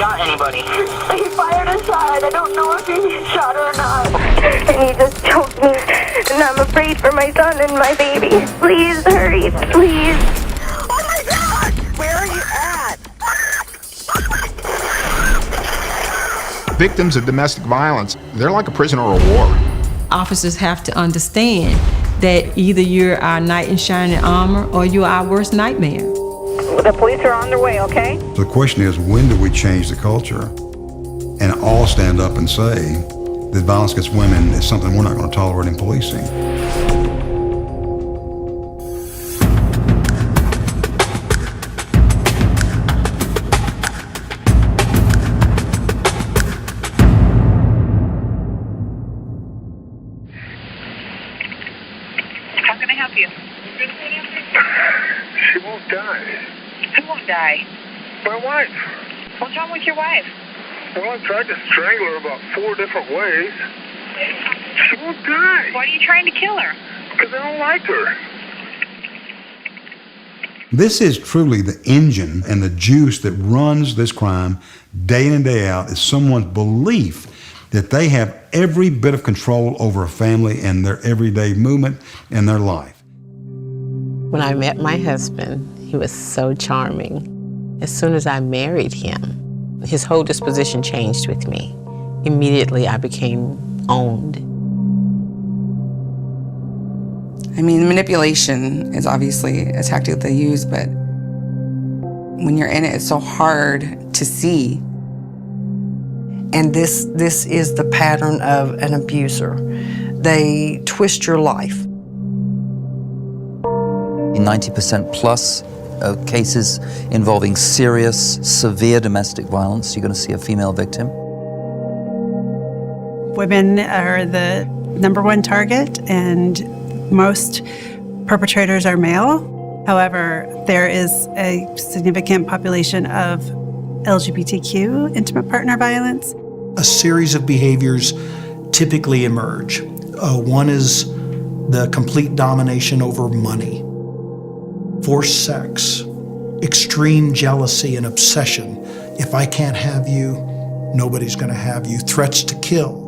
shot anybody? He fired a shot. I don't know if he shot her or not. And he just choked me. And I'm afraid for my son and my baby. Please hurry, please. Oh my God! Where are you at? Victims of domestic violence, they're like a prisoner of war. Officers have to understand that either you're our knight in shining armor or you're our worst nightmare. The police are on their way, okay? The question is, when do we change the culture and all stand up and say that violence against women is something we're not going to tolerate in policing? How can I help you? She won't die. Who won't die? My wife. What's wrong with your wife? Well, I tried to strangle her about 4 different ways. She won't die. Why are you trying to kill her? Because I don't like her. This is truly the engine and the juice that runs this crime day in and day out, is someone's belief that they have every bit of control over a family and their everyday movement and their life. When I met my husband, he was so charming. As soon as I married him, his whole disposition changed with me. Immediately, I became owned. I mean, manipulation is obviously a tactic they use, but when you're in it, it's so hard to see. And this is the pattern of an abuser. They twist your life. In 90% plus of cases involving serious, severe domestic violence, you're going to see a female victim. Women are the #1 target, and most perpetrators are male. However, there is a significant population of LGBTQ intimate partner violence. A series of behaviors typically emerge. One is the complete domination over money, forced sex, extreme jealousy and obsession. If I can't have you, nobody's going to have you. Threats to kill.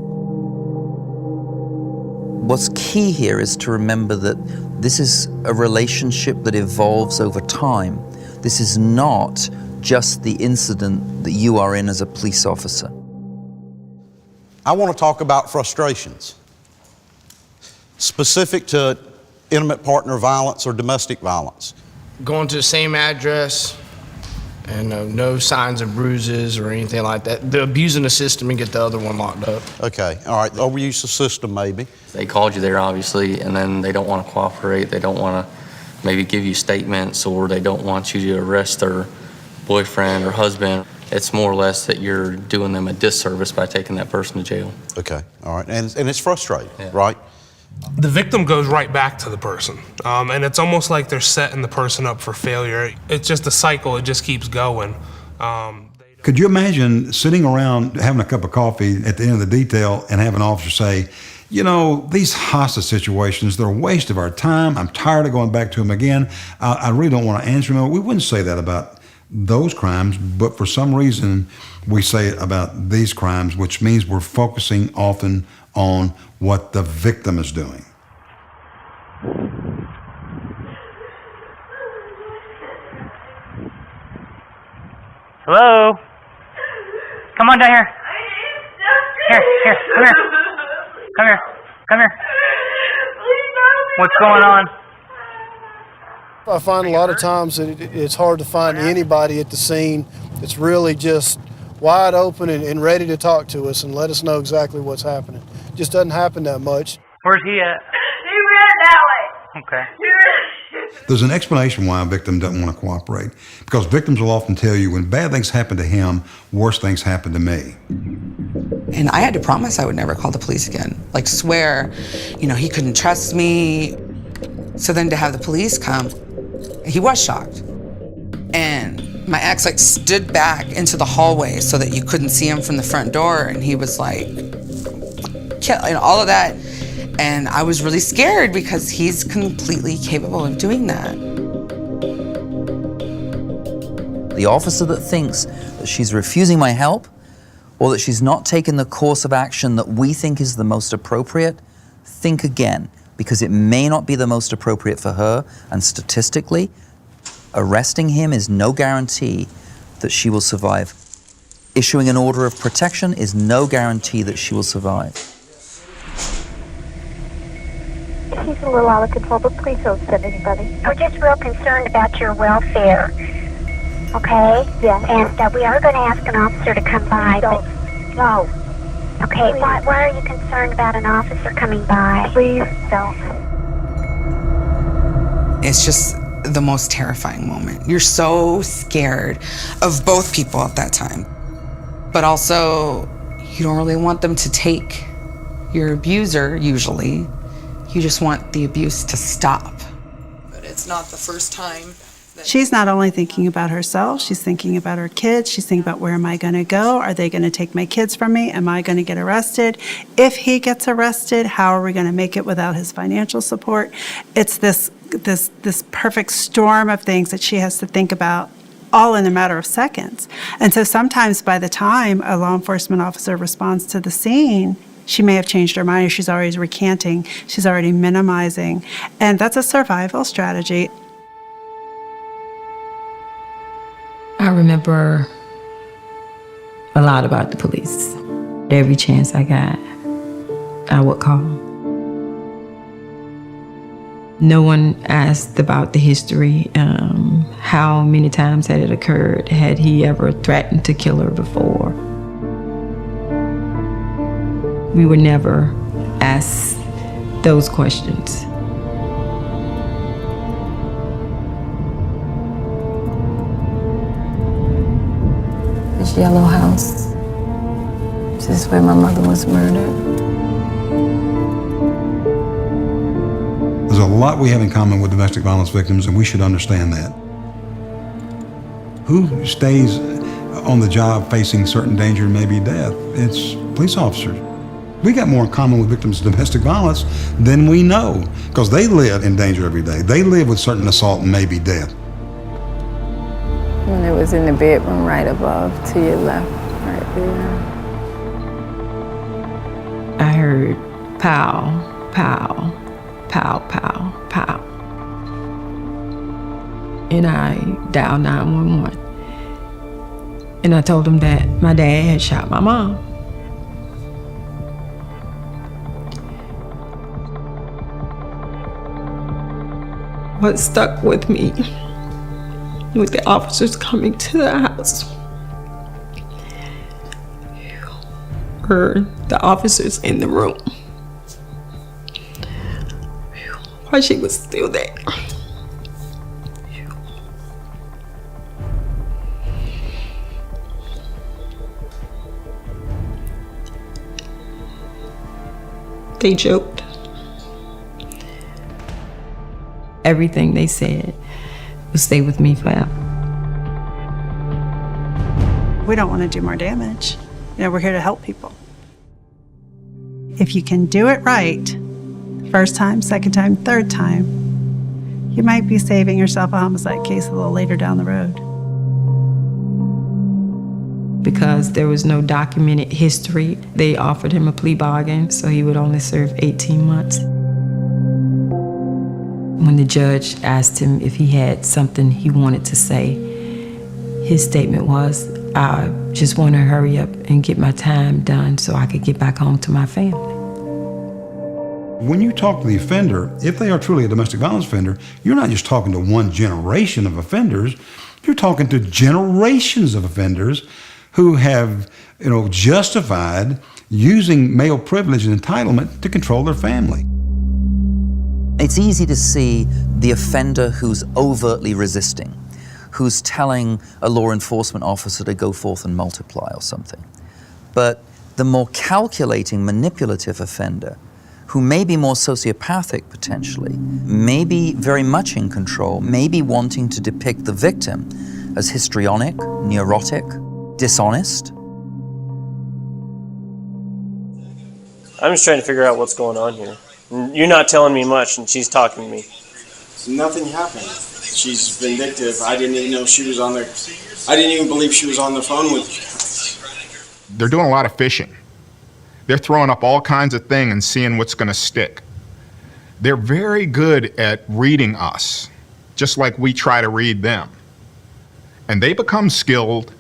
What's key here is to remember that this is a relationship that evolves over time. This is not just the incident that you are in as a police officer. I want to talk about frustrations specific to intimate partner violence or domestic violence. Going to the same address and no signs of bruises or anything like that. They're abusing the system and get the other one locked up. Okay, all right, overuse the system maybe. They called you there obviously, and then they don't want to cooperate. They don't want to maybe give you statements, or they don't want you to arrest their boyfriend or husband. It's more or less that you're doing them a disservice by taking that person to jail. Okay, all right, and it's frustrating, right? The victim goes right back to the person, and it's almost like they're setting the person up for failure. It's just a cycle, it just keeps going. Could you imagine sitting around having a cup of coffee at the end of the detail and have an officer say, you know, these hostage situations, they're a waste of our time. I'm tired of going back to them again. I really don't want to answer them. We wouldn't say that about those crimes, but for some reason we say it about these crimes, which means we're focusing often on what the victim is doing. Hello? Come on down here. Here, come here. Come here, come here. What's going on? I find a lot of times that it's hard to find anybody at the scene that's really just wide open and ready to talk to us and let us know exactly what's happening. Just doesn't happen that much. Where's he at? He ran that way. Okay. There's an explanation why a victim doesn't want to cooperate, because victims will often tell you when bad things happen to him, worse things happen to me. And I had to promise I would never call the police again. Like swear, you know, he couldn't trust me. So then to have the police come, he was shocked. And my ex like stood back into the hallway so that you couldn't see him from the front door. And he was like, all of that. And I was really scared because he's completely capable of doing that. The officer that thinks that she's refusing my help or that she's not taking the course of action that we think is the most appropriate, think again, because it may not be the most appropriate for her, and statistically, arresting him is no guarantee that she will survive. Issuing an order of protection is no guarantee that she will survive. He's a little out of control, but please don't send anybody. We're just real concerned about your welfare. Okay? Yes. And we are going to ask an officer to come by. Don't. No. Okay, why are you concerned about an officer coming by? Please don't. It's just the most terrifying moment. You're so scared of both people at that time. But also, you don't really want them to take your abuser, usually. You just want the abuse to stop. But it's not the first time. She's not only thinking about herself, she's thinking about her kids. She's thinking about, where am I going to go? Are they going to take my kids from me? Am I going to get arrested? If he gets arrested, how are we going to make it without his financial support? It's this perfect storm of things that she has to think about, all in a matter of seconds. And so sometimes by the time a law enforcement officer responds to the scene, she may have changed her mind, or she's already recanting, she's already minimizing. And that's a survival strategy. I remember a lot about the police. Every chance I got, I would call. No one asked about the history, how many times had it occurred, had he ever threatened to kill her before. We were never asked those questions. This yellow house, this is where my mother was murdered. There's a lot we have in common with domestic violence victims, and we should understand that. Who stays on the job facing certain danger and maybe death? It's police officers. We got more in common with victims of domestic violence than we know, because they live in danger every day. They live with certain assault and maybe death. And it was in the bedroom right above, to your left, right there. I heard pow, pow, pow, pow, pow. And I dialed 911. And I told them that my dad had shot my mom. What stuck with me with the officers coming to the house were the officers in the room while she was still there. They joked. Everything they said would stay with me forever. We don't want to do more damage. We're here to help people. If you can do it right, first time, second time, third time, you might be saving yourself a homicide case a little later down the road. Because there was no documented history, they offered him a plea bargain, so he would only serve 18 months. When the judge asked him if he had something he wanted to say, his statement was, I just want to hurry up and get my time done so I could get back home to my family. When you talk to the offender, if they are truly a domestic violence offender, you're not just talking to one generation of offenders, you're talking to generations of offenders who have, justified using male privilege and entitlement to control their family. It's easy to see the offender who's overtly resisting, who's telling a law enforcement officer to go forth and multiply or something. But the more calculating, manipulative offender, who may be more sociopathic potentially, may be very much in control, may be wanting to depict the victim as histrionic, neurotic, dishonest. I'm just trying to figure out what's going on here. You're not telling me much, and she's talking to me. Nothing happened. She's vindictive. I didn't even know she was on there. I didn't even believe she was on the phone with you. They're doing a lot of fishing. They're throwing up all kinds of things and seeing what's going to stick. They're very good at reading us, just like we try to read them. And they become skilled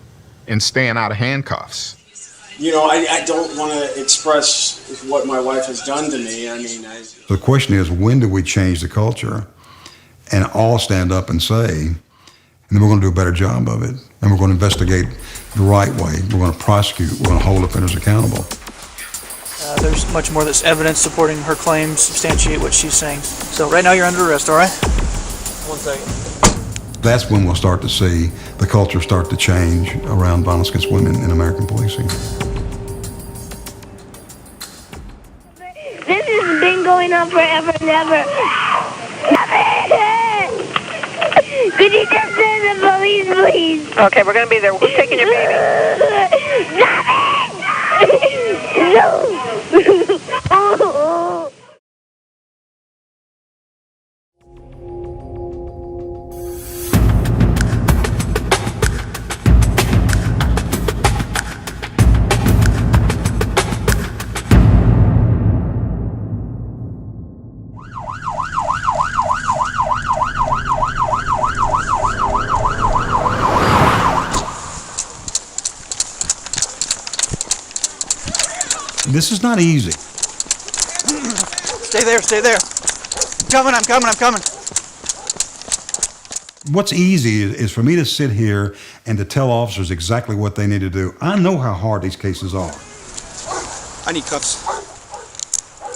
in staying out of handcuffs. You know, I don't want to express what my wife has done to me. I mean, The question is, when do we change the culture and all stand up and say, and then we're going to do a better job of it, and we're going to investigate the right way, we're going to prosecute, we're going to hold offenders accountable. There's much more that's evidence supporting her claims, substantiate what she's saying. So right now you're under arrest, all right? 1 second. That's when we'll start to see the culture start to change around violence against women in American policing. This has been going on forever and ever. Could you just send the police, please? Okay, we're going to be there. Who's taking your baby? No. Oh. This is not easy. Stay there, stay there. I'm coming. What's easy is for me to sit here and to tell officers exactly what they need to do. I know how hard these cases are. I need cuffs.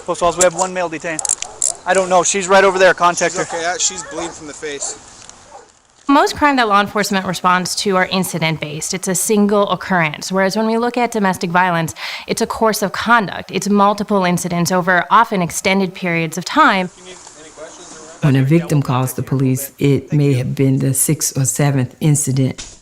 Post Falls, we have 1 male detained. I don't know. She's right over there. Contact her. Okay, she's bleeding from the face. Most crime that law enforcement responds to are incident-based. It's a single occurrence, whereas when we look at domestic violence, it's a course of conduct. It's multiple incidents over often extended periods of time. When a victim calls the police, it may have been the 6th or 7th incident.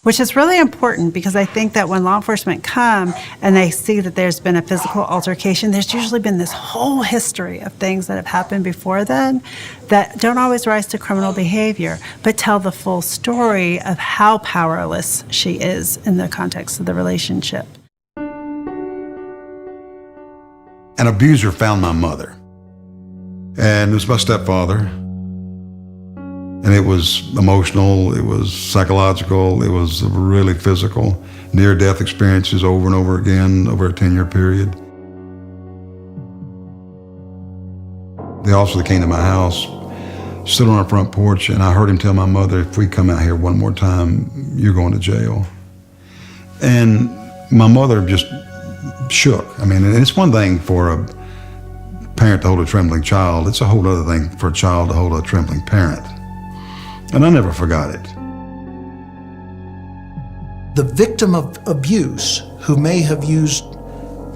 Which is really important because I think that when law enforcement come and they see that there's been a physical altercation, there's usually been this whole history of things that have happened before then that don't always rise to criminal behavior, but tell the full story of how powerless she is in the context of the relationship. An abuser found my mother, and it was my stepfather. And it was emotional, it was psychological, it was really physical. Near-death experiences over and over again over a 10-year period. The officer that came to my house stood on our front porch, and I heard him tell my mother, if we come out here one more time, you're going to jail. And my mother just shook. I mean, and it's one thing for a parent to hold a trembling child. It's a whole other thing for a child to hold a trembling parent. And I never forgot it. The victim of abuse, who may have used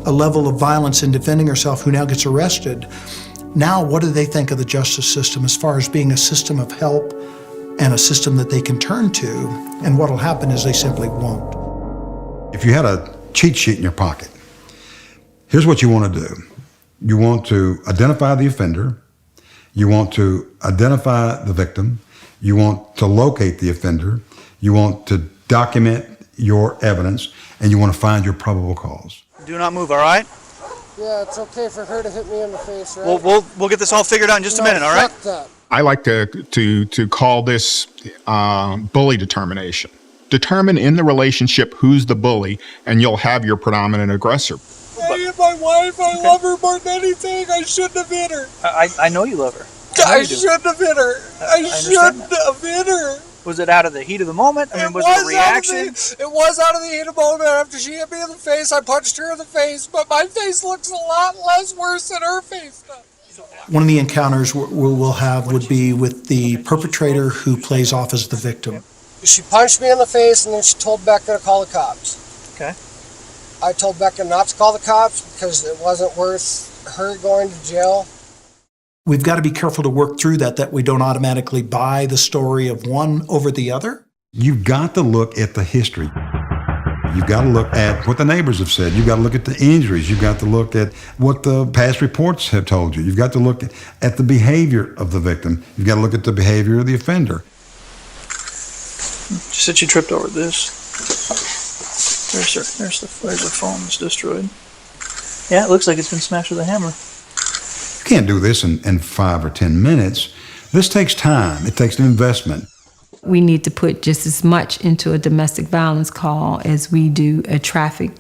a level of violence in defending herself, who now gets arrested, now what do they think of the justice system as far as being a system of help and a system that they can turn to? And what'll happen is they simply won't. If you had a cheat sheet in your pocket, here's what you want to do. You want to identify the offender. You want to identify the victim. You want to locate the offender. You want to document your evidence, and you want to find your probable cause. Do not move, all right? Yeah, it's okay for her to hit me in the face, right? We'll get this all figured out in just a minute, all right? Fuck that. I like to call this bully determination. Determine in the relationship who's the bully, and you'll have your predominant aggressor. I hate my wife. I love her more than anything. I shouldn't have hit her. I know you love her. I shouldn't have hit her. I shouldn't have hit her. Was it out of the heat of the moment? I mean, was it a reaction? It was out of the heat of the moment. After she hit me in the face, I punched her in the face, but my face looks a lot less worse than her face does. One of the encounters we'll have would be with the perpetrator who plays off as the victim. She punched me in the face, and then she told Becca to call the cops. Okay. I told Becca not to call the cops because it wasn't worth her going to jail. We've got to be careful to work through that we don't automatically buy the story of one over the other. You've got to look at the history. You've got to look at what the neighbors have said. You've got to look at the injuries. You've got to look at what the past reports have told you. You've got to look at the behavior of the victim. You've got to look at the behavior of the offender. She said she tripped over this. There's the phone that's destroyed. Yeah, it looks like it's been smashed with a hammer. You can't do this in 5 or 10 minutes. This takes time. It takes an investment. We need to put just as much into a domestic violence call as we do a traffic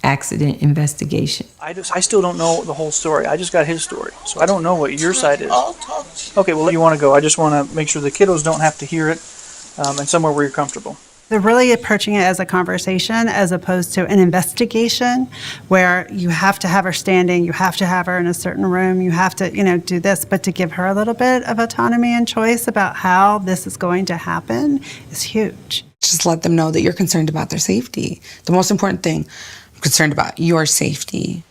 accident investigation. I still don't know the whole story. I just got his story, so I don't know what your side is. I'll talk to you. Okay, well, you want to go. I just want to make sure the kiddos don't have to hear it, and somewhere where you're comfortable. They're really approaching it as a conversation as opposed to an investigation where you have to have her standing, you have to have her in a certain room, you have to, do this, but to give her a little bit of autonomy and choice about how this is going to happen is huge. Just let them know that you're concerned about their safety. The most important thing, I'm concerned about your safety.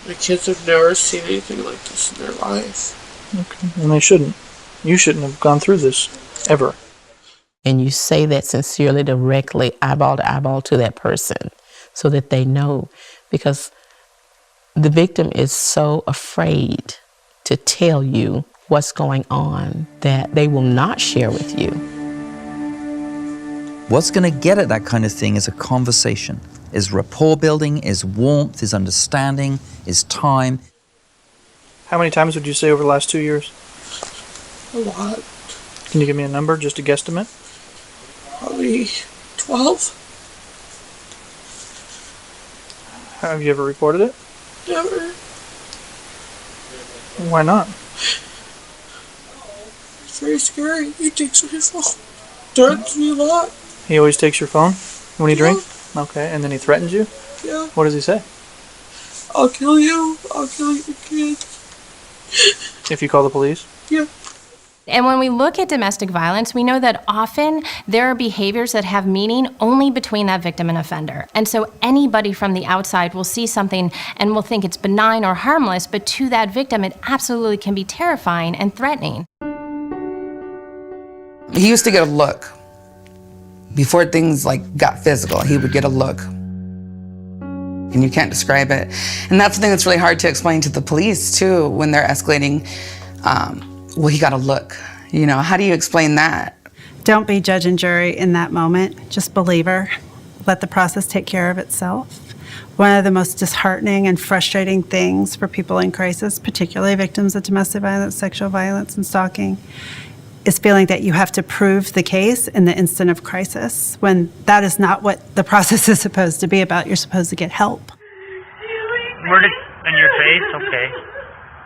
My kids have never seen anything like this in their life. Okay, and they shouldn't. You shouldn't have gone through this, ever. And you say that sincerely, directly, eyeball to eyeball to that person so that they know. Because the victim is so afraid to tell you what's going on that they will not share with you. What's going to get at that kind of thing is a conversation, is rapport building, is warmth, is understanding, is time. How many times would you say over the last 2 years? A lot. Can you give me a number, just a guesstimate? Probably 12. Have you ever reported it? Never. Why not? It's very scary. He takes my phone. Threatens me a lot. He always takes your phone when you Yeah. drink? Okay, and then he threatens you? Yeah. What does he say? I'll kill you. I'll kill your kids. If you call the police? Yeah. And when we look at domestic violence, we know that often there are behaviors that have meaning only between that victim and offender. And so anybody from the outside will see something and will think it's benign or harmless, but to that victim, it absolutely can be terrifying and threatening. He used to get a look. Before things got physical, he would get a look. And you can't describe it. And that's the thing that's really hard to explain to the police too when they're escalating. Well, he got a look. How do you explain that? Don't be judge and jury in that moment. Just believe her. Let the process take care of itself. One of the most disheartening and frustrating things for people in crisis, particularly victims of domestic violence, sexual violence, and stalking, is feeling that you have to prove the case in the instant of crisis, when that is not what the process is supposed to be about. You're supposed to get help. Where did, in your face? Okay.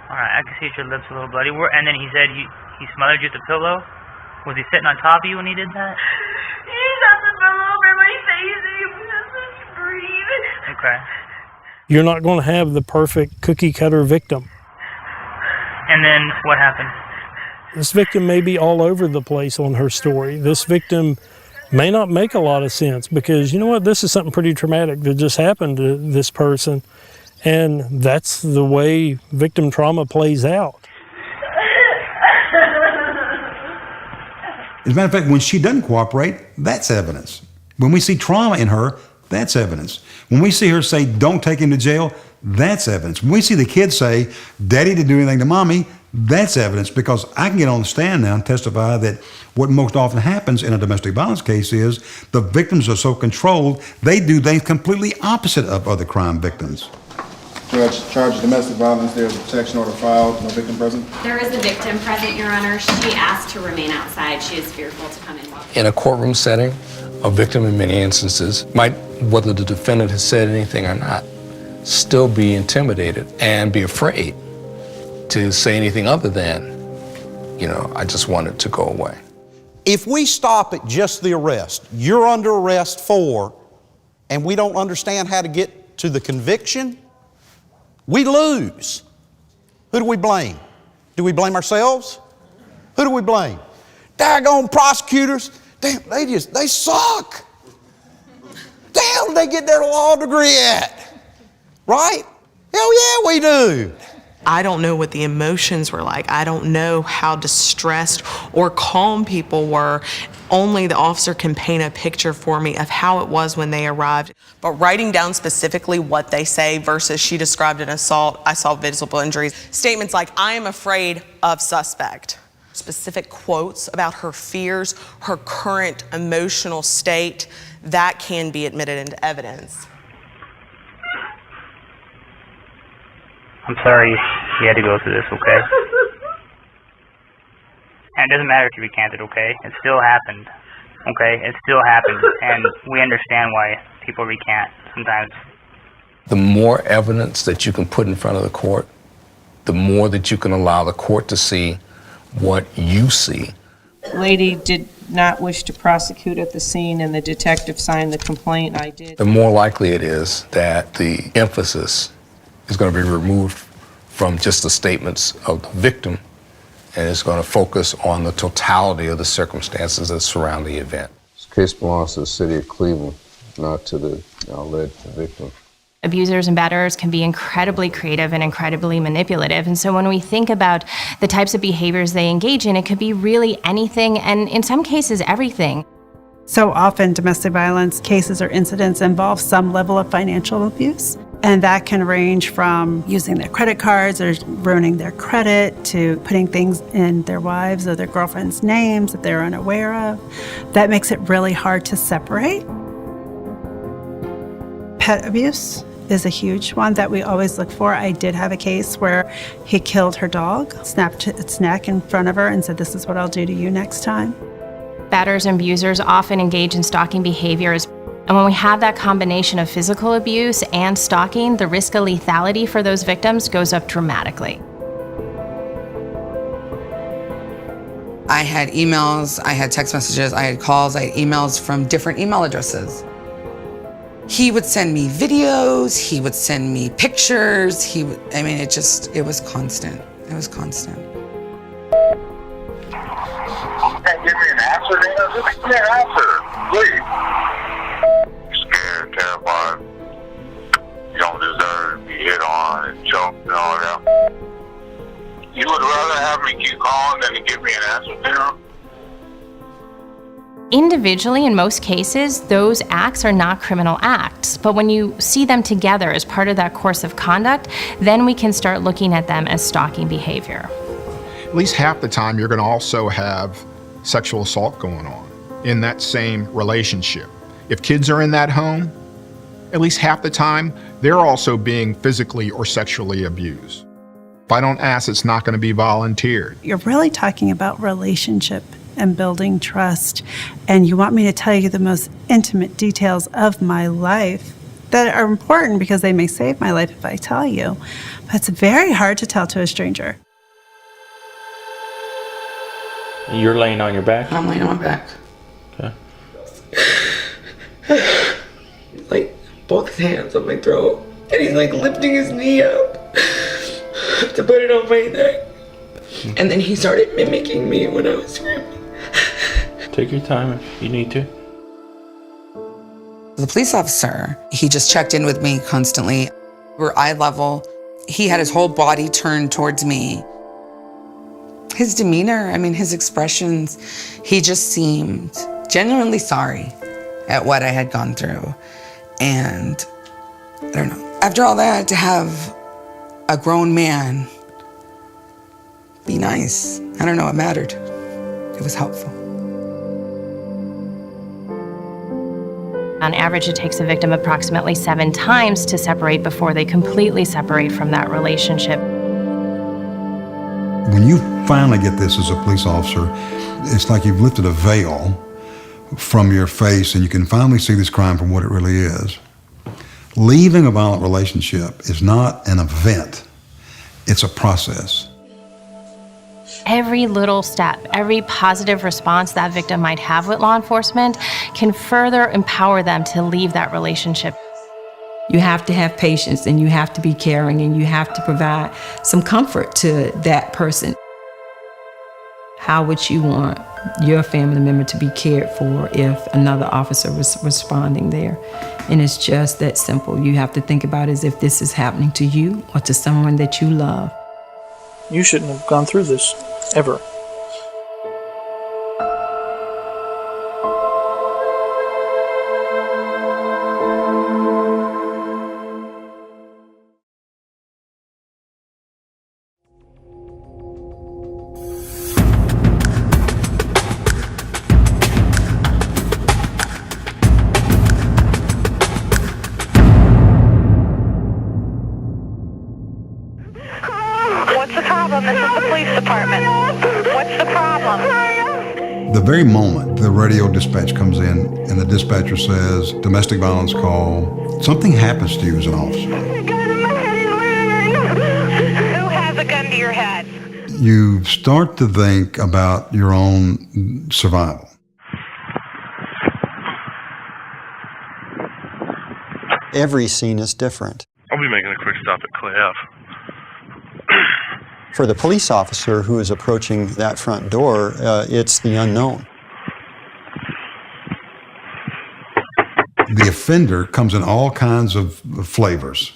All right, I can see your lips a little bloody. And then he said he smothered you with the pillow? Was he sitting on top of you when he did that? He got the pillow over my face and he doesn't breathe. Okay. You're not going to have the perfect cookie-cutter victim. And then what happened? This victim may be all over the place on her story. This victim may not make a lot of sense because, you know what, this is something pretty traumatic that just happened to this person. And that's the way victim trauma plays out. As a matter of fact, when she doesn't cooperate, that's evidence. When we see trauma in her, that's evidence. When we see her say, don't take him to jail, that's evidence. When we see the kid say, Daddy didn't do anything to Mommy, that's evidence, because I can get on the stand now and testify that what most often happens in a domestic violence case is the victims are so controlled, they do things completely opposite of other crime victims. Judge, charge of domestic violence, there's a protection order filed, no victim present? There is a victim present, Your Honor. She asked to remain outside. She is fearful to come in. In a courtroom setting, a victim in many instances might, whether the defendant has said anything or not, still be intimidated and be afraid to say anything other than, I just want it to go away. If we stop at just the arrest, you're under arrest for, and we don't understand how to get to the conviction, we lose. Who do we blame? Do we blame ourselves? Who do we blame? Daggone prosecutors. Damn, they suck. Damn, they get their law degree at. Right? Hell yeah, we do. I don't know what the emotions were like. I don't know how distressed or calm people were. Only the officer can paint a picture for me of how it was when they arrived. But writing down specifically what they say versus she described an assault, I saw visible injuries. Statements like, I am afraid of suspect. Specific quotes about her fears, her current emotional state, that can be admitted into evidence. I'm sorry you had to go through this, okay? And it doesn't matter if you recanted, okay? It still happened, okay? It still happened, and we understand why people recant sometimes. The more evidence that you can put in front of the court, the more that you can allow the court to see what you see. Lady did not wish to prosecute at the scene, and the detective signed the complaint. I did. The more likely it is that the emphasis is going to be removed from just the statements of the victim, and it's going to focus on the totality of the circumstances that surround the event. This case belongs to the city of Cleveland, not to the alleged victim. Abusers and batterers can be incredibly creative and incredibly manipulative. And so when we think about the types of behaviors they engage in, it could be really anything, and in some cases, everything. So often domestic violence cases or incidents involve some level of financial abuse. And that can range from using their credit cards or ruining their credit to putting things in their wives' or their girlfriends' names that they're unaware of. That makes it really hard to separate. Pet abuse is a huge one that we always look for. I did have a case where he killed her dog, snapped its neck in front of her and said, "This is what I'll do to you next time." Batterers and abusers often engage in stalking behaviors. And when we have that combination of physical abuse and stalking, the risk of lethality for those victims goes up dramatically. I had emails, I had text messages, I had calls, I had emails from different email addresses. He would send me videos, he would send me pictures, it was constant. It was constant. Can't give me an answer, Dana? Just give me an answer, please. Scared, terrified. You don't deserve to be hit on and choked and all that. You would rather have me keep calling than to give me an answer, Dana? Individually, in most cases, those acts are not criminal acts. But when you see them together as part of that course of conduct, then we can start looking at them as stalking behavior. At least half the time, you're going to also have sexual assault going on in that same relationship. If kids are in that home, at least half the time, they're also being physically or sexually abused. If I don't ask, it's not going to be volunteered. You're really talking about relationship and building trust, and you want me to tell you the most intimate details of my life that are important because they may save my life if I tell you. But it's very hard to tell to a stranger. You're laying on your back? I'm laying on my back. Okay. Like both his hands on my throat, and he's like lifting his knee up to put it on my neck. And then he started mimicking me when I was screaming. Take your time if you need to. The police officer, he just checked in with me constantly. We're eye level. He had his whole body turned towards me. His demeanor, his expressions, he just seemed genuinely sorry at what I had gone through. And I don't know, after all that, to have a grown man be nice, I don't know, it mattered. It was helpful. On average, it takes a victim approximately 7 times to separate before they completely separate from that relationship. When you finally get this as a police officer, it's like you've lifted a veil from your face and you can finally see this crime for what it really is. Leaving a violent relationship is not an event, it's a process. Every little step, every positive response that victim might have with law enforcement can further empower them to leave that relationship. You have to have patience, and you have to be caring, and you have to provide some comfort to that person. How would you want your family member to be cared for if another officer was responding there? And it's just that simple. You have to think about it as if this is happening to you or to someone that you love. You shouldn't have gone through this, ever. What's the problem? This is the police department. What's the problem? The very moment the radio dispatch comes in and the dispatcher says, domestic violence call, something happens to you as an officer. Who has a gun to your head? You start to think about your own survival. Every scene is different. I'll be making a quick stop at Clay F. For the police officer who is approaching that front door, it's the unknown. The offender comes in all kinds of flavors,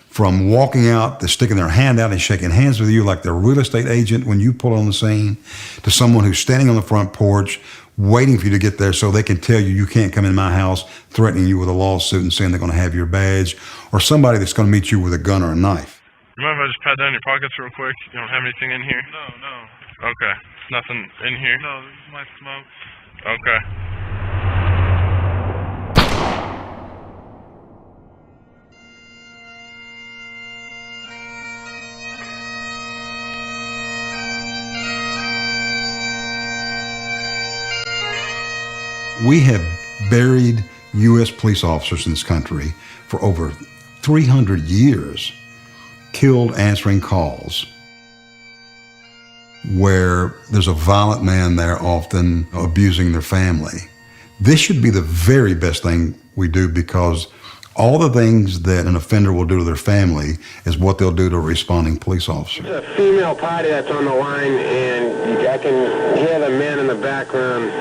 from walking out to sticking their hand out and shaking hands with you like they're a real estate agent when you pull on the scene, to someone who's standing on the front porch waiting for you to get there so they can tell you you can't come in my house, threatening you with a lawsuit and saying they're going to have your badge, or somebody that's going to meet you with a gun or a knife. You mind if I just pat down your pockets real quick? You don't have anything in here? No. Okay. Nothing in here? No, this is my smoke. Okay. We have buried U.S. police officers in this country for over 300 years, killed answering calls, where there's a violent man there often abusing their family. This should be the very best thing we do, because all the things that an offender will do to their family is what they'll do to a responding police officer. There's a female party that's on the line, and I can hear the men in the background.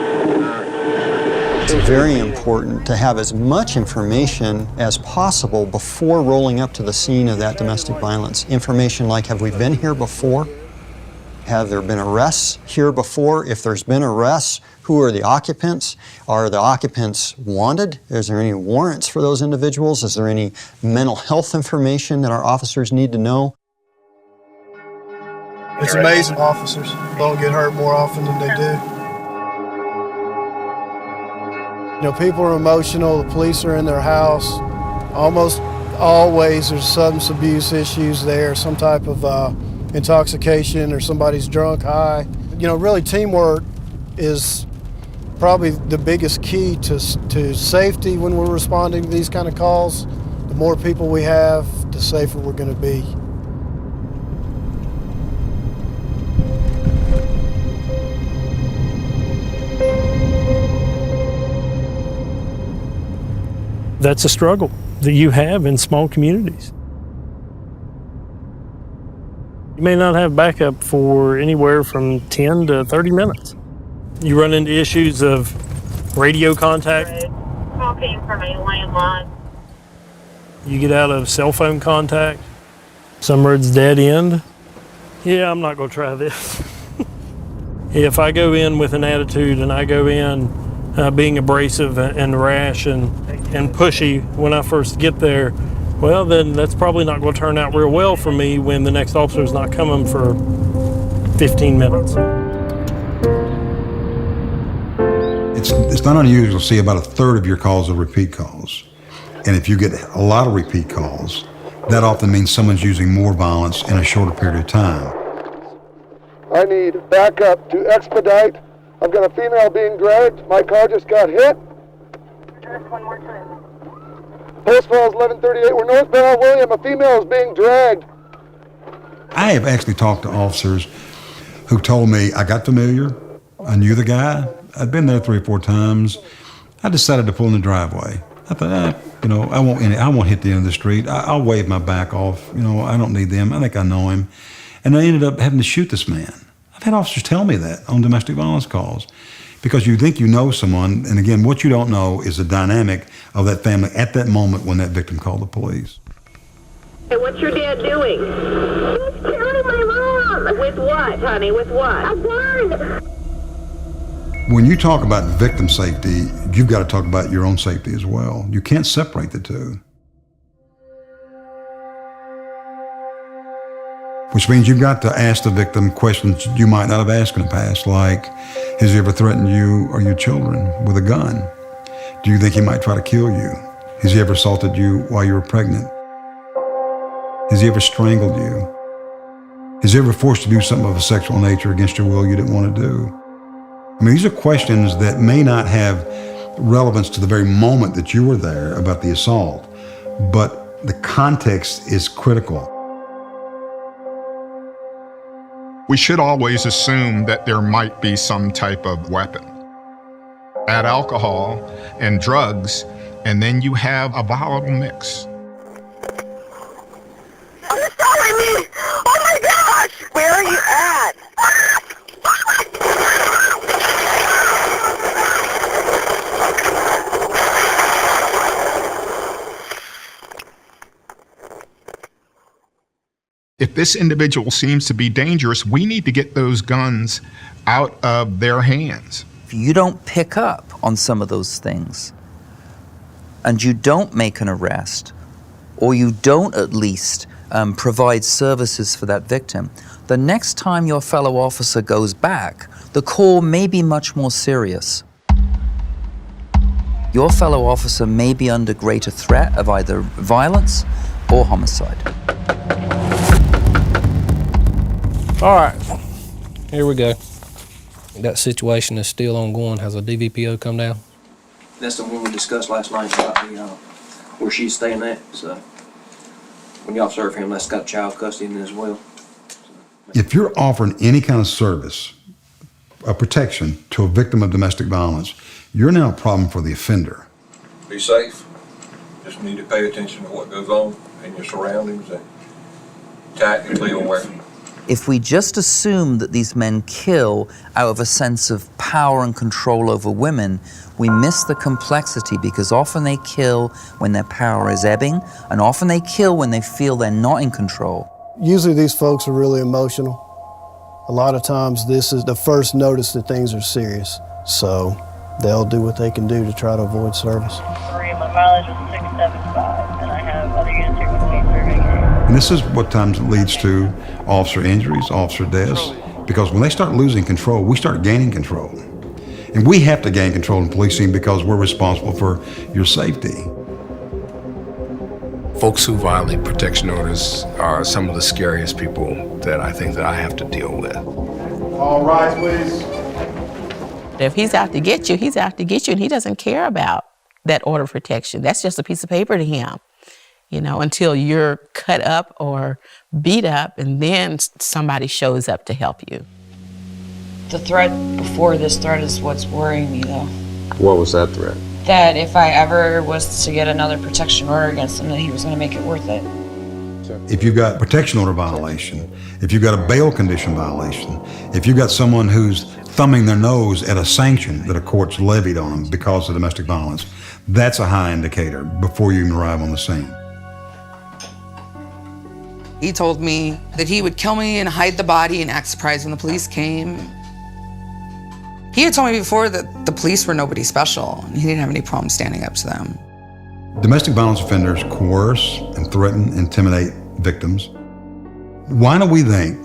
It's very important to have as much information as possible before rolling up to the scene of that domestic violence. Information like, have we been here before? Have there been arrests here before? If there's been arrests, who are the occupants? Are the occupants wanted? Is there any warrants for those individuals? Is there any mental health information that our officers need to know? It's amazing officers don't get hurt more often than they do. You know, people are emotional, the police are in their house. Almost always there's substance abuse issues there, some type of intoxication, or somebody's drunk, high. You know, really teamwork is probably the biggest key to safety when we're responding to these kind of calls. The more people we have, the safer we're going to be. That's a struggle that you have in small communities. You may not have backup for anywhere from 10 to 30 minutes. You run into issues of radio contact. Talking from a landline. You get out of cell phone contact. Somewhere it's dead end. Yeah, I'm not going to try this. If I go in with an attitude and I go in being abrasive and rash and pushy when I first get there, well, then that's probably not going to turn out real well for me when the next officer's not coming for 15 minutes. It's not unusual to see about a third of your calls are repeat calls. And if you get a lot of repeat calls, that often means someone's using more violence in a shorter period of time. I need backup to expedite. I've got a female being dragged. My car just got hit. One more time. Post Falls 1138. We're northbound William. A female is being dragged. I have actually talked to officers who told me, I got familiar. I knew the guy. I'd been there 3 or 4 times. I decided to pull in the driveway. I thought, I won't hit the end of the street. I'll wave my back off. I don't need them. I think I know him. And I ended up having to shoot this man. I've had officers tell me that on domestic violence calls, because you think you know someone, and again, what you don't know is the dynamic of that family at that moment when that victim called the police. Hey, what's your dad doing? He's killing my mom. what, honey? With what? A gun! When you talk about victim safety, you've got to talk about your own safety as well. You can't separate the two. Which means you've got to ask the victim questions you might not have asked in the past, like, has he ever threatened you or your children with a gun? Do you think he might try to kill you? Has he ever assaulted you while you were pregnant? Has he ever strangled you? Has he ever forced you to do something of a sexual nature against your will you didn't want to do? I mean, these are questions that may not have relevance to the very moment that you were there about the assault, but the context is critical. We should always assume that there might be some type of weapon. Add alcohol and drugs, and then you have a volatile mix. I'm sorry! Oh my gosh! Where are you at? If this individual seems to be dangerous, we need to get those guns out of their hands. If you don't pick up on some of those things, and you don't make an arrest, or you don't at least provide services for that victim, the next time your fellow officer goes back, the call may be much more serious. Your fellow officer may be under greater threat of either violence or homicide. All right, here we go. That situation is still ongoing. Has a DVPO come down? That's the one we discussed last night about the, where she's staying at. So when y'all serve him, that's got child custody in it as well. If you're offering any kind of service, a protection to a victim of domestic violence, you're now a problem for the offender. Be safe. Just need to pay attention to what goes on in your surroundings and tactically aware. If we just assume that these men kill out of a sense of power and control over women, we miss the complexity, because often they kill when their power is ebbing, and often they kill when they feel they're not in control. Usually these folks are really emotional. A lot of times this is the first notice that things are serious, so they'll do what they can do to try to avoid service. My mileage was 675, and I have other units here with me serving. And this is what times leads to officer injuries, officer deaths, because when they start losing control, we start gaining control. And we have to gain control in policing because we're responsible for your safety. Folks who violate protection orders are some of the scariest people that I think that I have to deal with. All rise, please. If he's out to get you, he's out to get you, and he doesn't care about that order of protection. That's just a piece of paper to him, you know, until you're cut up or beat up, and then somebody shows up to help you. The threat before this threat is what's worrying me, though. What was that threat? That if I ever was to get another protection order against him, that he was going to make it worth it. If you've got protection order violation, if you've got a bail condition violation, if you've got someone who's thumbing their nose at a sanction that a court's levied on them because of domestic violence, that's a high indicator before you even arrive on the scene. He told me that he would kill me and hide the body and act surprised when the police came. He had told me before that the police were nobody special, and he didn't have any problem standing up to them. Domestic violence offenders coerce and threaten, intimidate victims. Why do we think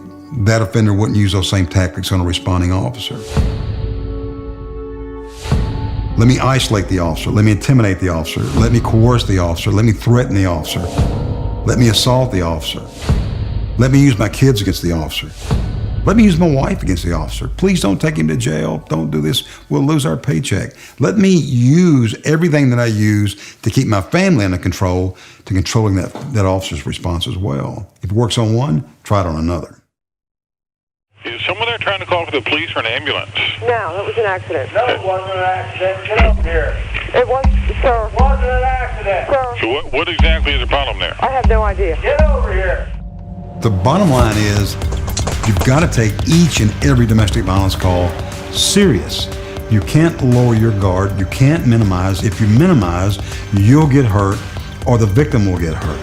that offender wouldn't use those same tactics on a responding officer? Let me isolate the officer. Let me intimidate the officer. Let me coerce the officer. Let me threaten the officer. Let me assault the officer. Let me use my kids against the officer. Let me use my wife against the officer. Please don't take him to jail. Don't do this. We'll lose our paycheck. Let me use everything that I use to keep my family under control, to controlling that officer's response as well. If it works on one, try it on another. Is someone there trying to call for the police or an ambulance? No, it was an accident. No, it wasn't an accident. Get up here. It was, sir. It wasn't an accident. Sir. So what exactly is the problem there? I have no idea. Get over here. The bottom line is, you've got to take each and every domestic violence call serious. You can't lower your guard. You can't minimize. If you minimize, you'll get hurt or the victim will get hurt.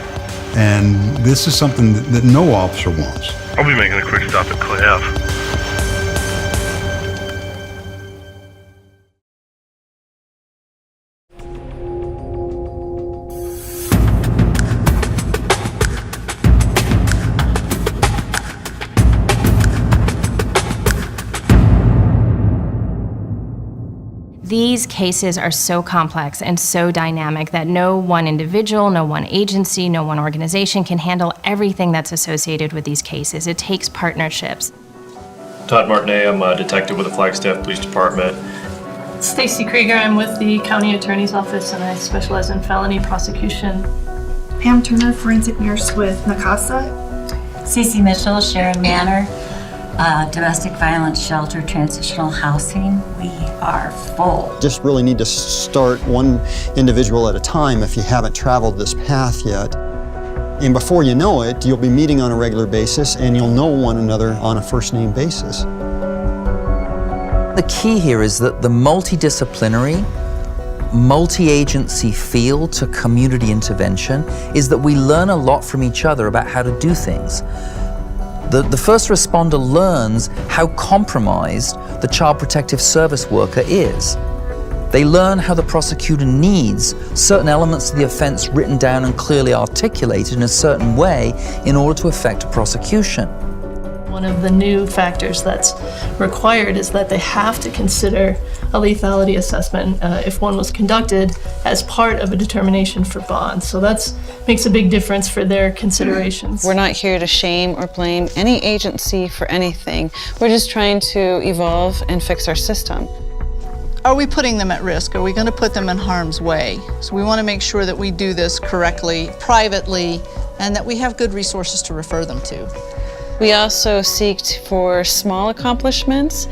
And this is something that no officer wants. I'll be making a quick stop at Clay Ave. These cases are so complex and so dynamic that no one individual, no one agency, no one organization can handle everything that's associated with these cases. It takes partnerships. Todd Martinet, I'm a detective with the Flagstaff Police Department. Stacy Krieger, I'm with the County Attorney's Office and I specialize in felony prosecution. Pam Turner, forensic nurse with NACASA. Cece Mitchell, Sharon Manor, domestic violence shelter, transitional housing. We are full. Just really need to start one individual at a time if you haven't traveled this path yet. And before you know it, you'll be meeting on a regular basis and you'll know one another on a first-name basis. The key here is that the multidisciplinary, multi-agency feel to community intervention is that we learn a lot from each other about how to do things. The first responder learns how compromised the Child Protective Service worker is. They learn how the prosecutor needs certain elements of the offense written down and clearly articulated in a certain way in order to effect a prosecution. One of the new factors that's required is that they have to consider a lethality assessment if one was conducted as part of a determination for bond. So that makes a big difference for their considerations. We're not here to shame or blame any agency for anything. We're just trying to evolve and fix our system. Are we putting them at risk? Are we going to put them in harm's way? So we want to make sure that we do this correctly, privately, and that we have good resources to refer them to. We also seek for small accomplishments,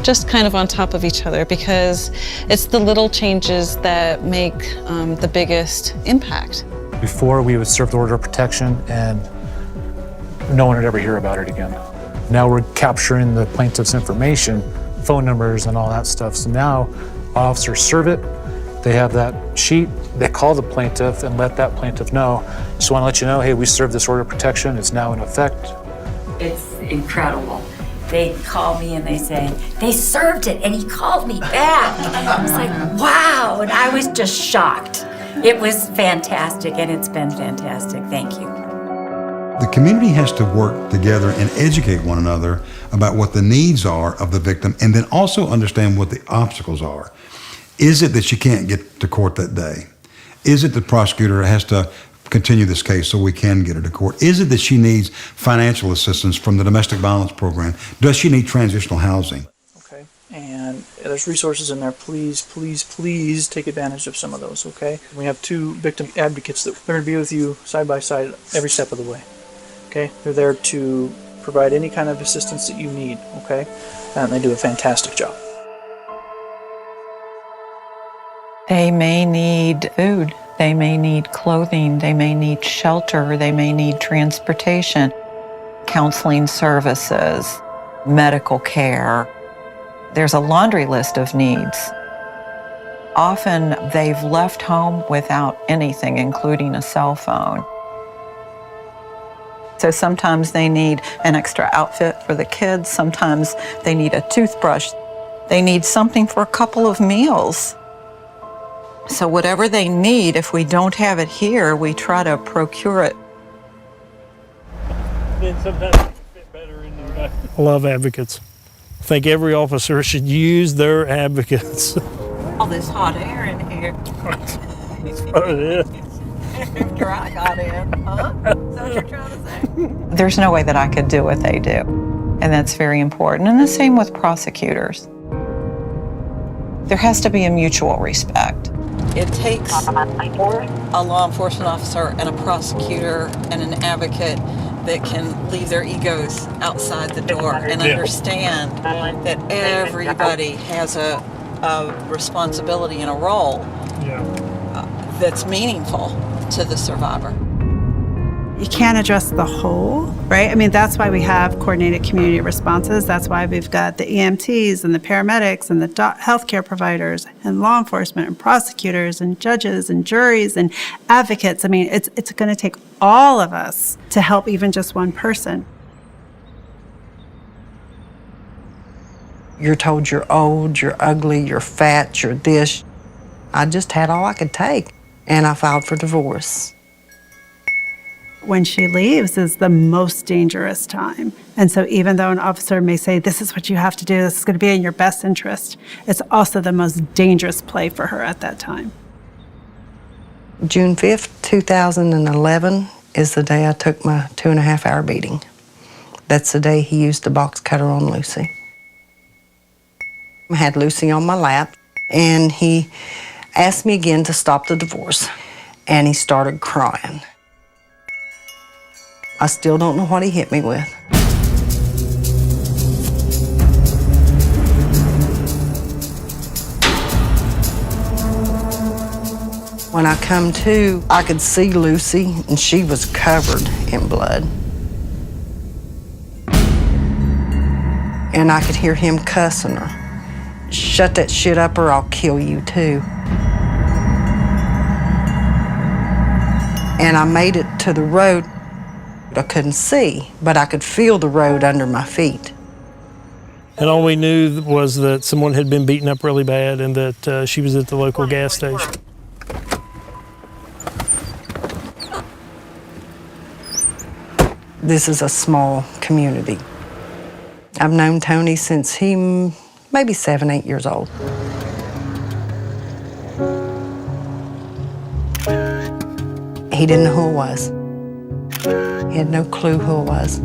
just kind of on top of each other, because it's the little changes that make the biggest impact. Before, we would serve the order of protection and no one would ever hear about it again. Now we're capturing the plaintiff's information, phone numbers and all that stuff. So now officers serve it, they have that sheet, they call the plaintiff and let that plaintiff know. Just want to let you know, hey, we served this order of protection, it's now in effect. It's incredible. They call me and they say, they served it and he called me back. It's like, wow, and I was just shocked. It was fantastic and it's been fantastic. Thank you. The community has to work together and educate one another about what the needs are of the victim and then also understand what the obstacles are. Is it that she can't get to court that day? Is it the prosecutor has to continue this case so we can get her to court? Is it that she needs financial assistance from the domestic violence program? Does she need transitional housing? Okay, and there's resources in there. Please, please, please take advantage of some of those, okay? We have 2 victim advocates that are going to be with you side by side every step of the way, okay? They're there to provide any kind of assistance that you need, okay? And they do a fantastic job. They may need food. They may need clothing, they may need shelter, they may need transportation, counseling services, medical care. There's a laundry list of needs. Often they've left home without anything, including a cell phone. So sometimes they need an extra outfit for the kids, sometimes they need a toothbrush, they need something for a couple of meals. So whatever they need, if we don't have it here, we try to procure it. Then sometimes it can fit better in there. I love advocates. I think every officer should use their advocates. All this hot air in here. That's what it is. After I got in, huh? Is that what you're trying to say? There's no way that I could do what they do. And that's very important. And the same with prosecutors. There has to be a mutual respect. It takes a law enforcement officer and a prosecutor and an advocate that can leave their egos outside the door and understand that everybody has a responsibility and a role that's meaningful to the survivor. You can't address the whole, right? I mean, that's why we have coordinated community responses. That's why we've got the EMTs and the paramedics and the healthcare providers and law enforcement and prosecutors and judges and juries and advocates. I mean, it's going to take all of us to help even just one person. You're told you're old, you're ugly, you're fat, you're this. I just had all I could take, and I filed for divorce. When she leaves is the most dangerous time. And so even though an officer may say, this is what you have to do, this is going to be in your best interest, it's also the most dangerous play for her at that time. June 5th, 2011 is the day I took my 2.5-hour beating. That's the day he used the box cutter on Lucy. I had Lucy on my lap, and he asked me again to stop the divorce, and he started crying. I still don't know what he hit me with. When I come to, I could see Lucy, and she was covered in blood. And I could hear him cussing her. Shut that shit up or I'll kill you too. And I made it to the road. I couldn't see, but I could feel the road under my feet. And all we knew was that someone had been beaten up really bad and that she was at the local gas station. This is a small community. I've known Tony since he maybe 7, 8 years old. He didn't know who it was. He had no clue who it was.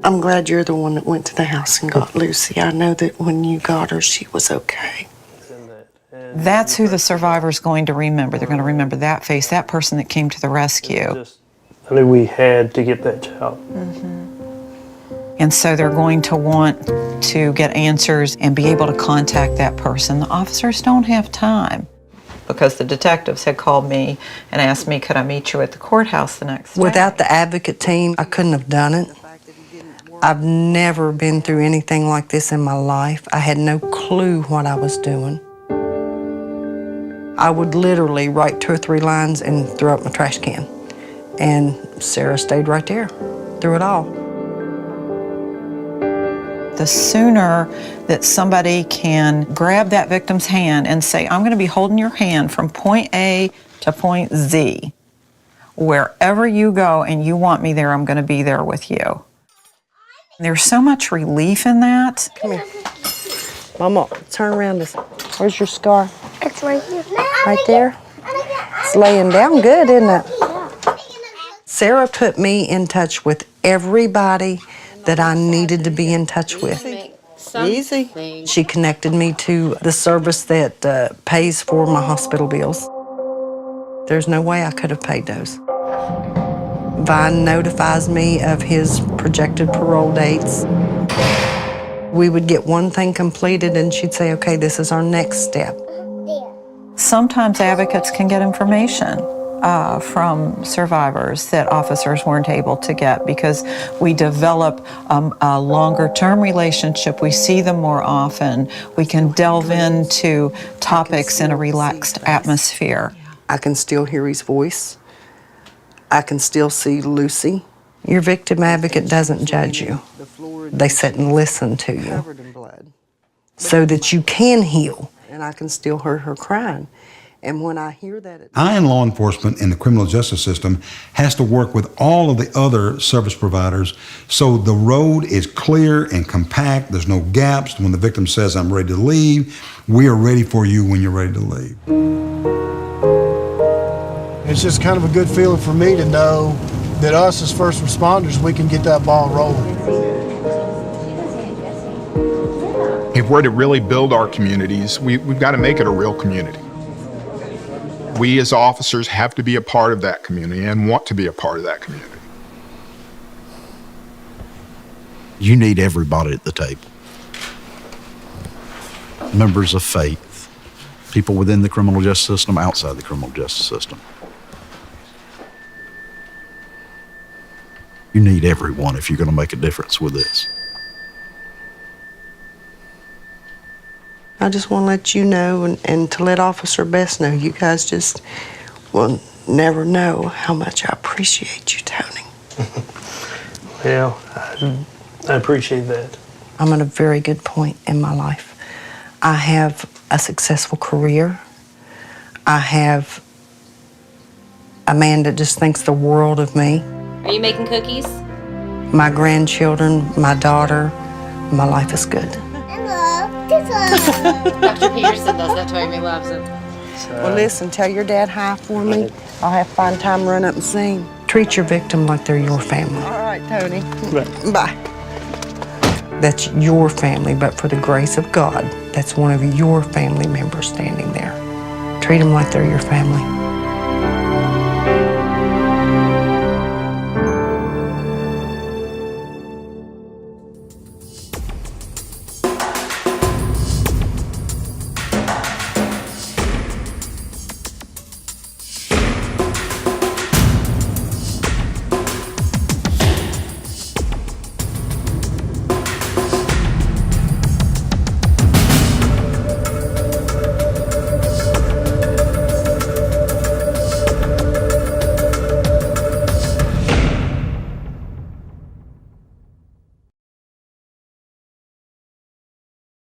I'm glad you're the one that went to the house and got Lucy. I know that when you got her, she was okay. That's who the survivor's going to remember. They're going to remember that face, that person that came to the rescue. I knew we had to get that child. And so they're going to want to get answers and be able to contact that person. The officers don't have time. Because the detectives had called me and asked me, could I meet you at the courthouse the next day? Without the advocate team, I couldn't have done it. I've never been through anything like this in my life. I had no clue what I was doing. I would literally write 2 or 3 lines and throw up my trash can. And Sarah stayed right there through it all. The sooner that somebody can grab that victim's hand and say, I'm going to be holding your hand from point A to point Z. Wherever you go and you want me there, I'm going to be there with you. There's so much relief in that. Come here. Mama, turn around. Where's your scar? It's right here. Right there? It's laying down good, isn't it? Sarah put me in touch with everybody that I needed to be in touch with. Easy. She connected me to the service that pays for my hospital bills. There's no way I could have paid those. Vine notifies me of his projected parole dates. We would get one thing completed and she'd say, okay, this is our next step. Sometimes advocates can get information from survivors that officers weren't able to get because we develop a longer-term relationship. We see them more often. We can delve into topics in a relaxed atmosphere. I can still hear his voice. I can still see Lucy. Your victim advocate doesn't judge you. They sit and listen to you so that you can heal. And I can still hear her crying. And when I hear that... I and law enforcement in the criminal justice system has to work with all of the other service providers so the road is clear and compact. There's no gaps. When the victim says, I'm ready to leave, we are ready for you when you're ready to leave. It's just kind of a good feeling for me to know that us as first responders, we can get that ball rolling. If we're to really build our communities, we've got to make it a real community. We as officers have to be a part of that community and want to be a part of that community. You need everybody at the table. Members of faith, people within the criminal justice system, outside the criminal justice system. You need everyone if you're going to make a difference with this. I just want to let you know and to let Officer Best know, you guys just, well, never know how much I appreciate you, Tony. Well, I appreciate that. I'm at a very good point in my life. I have a successful career. I have a man that just thinks the world of me. Are you making cookies? My grandchildren, my daughter, my life is good. Dr. Peterson does that to him. He loves it. Well, listen, tell your dad hi for me. I'll have fun time run up and sing. Treat your victim like they're your family. All right, Tony. Bye. That's your family, but for the grace of God, that's one of your family members standing there. Treat them like they're your family.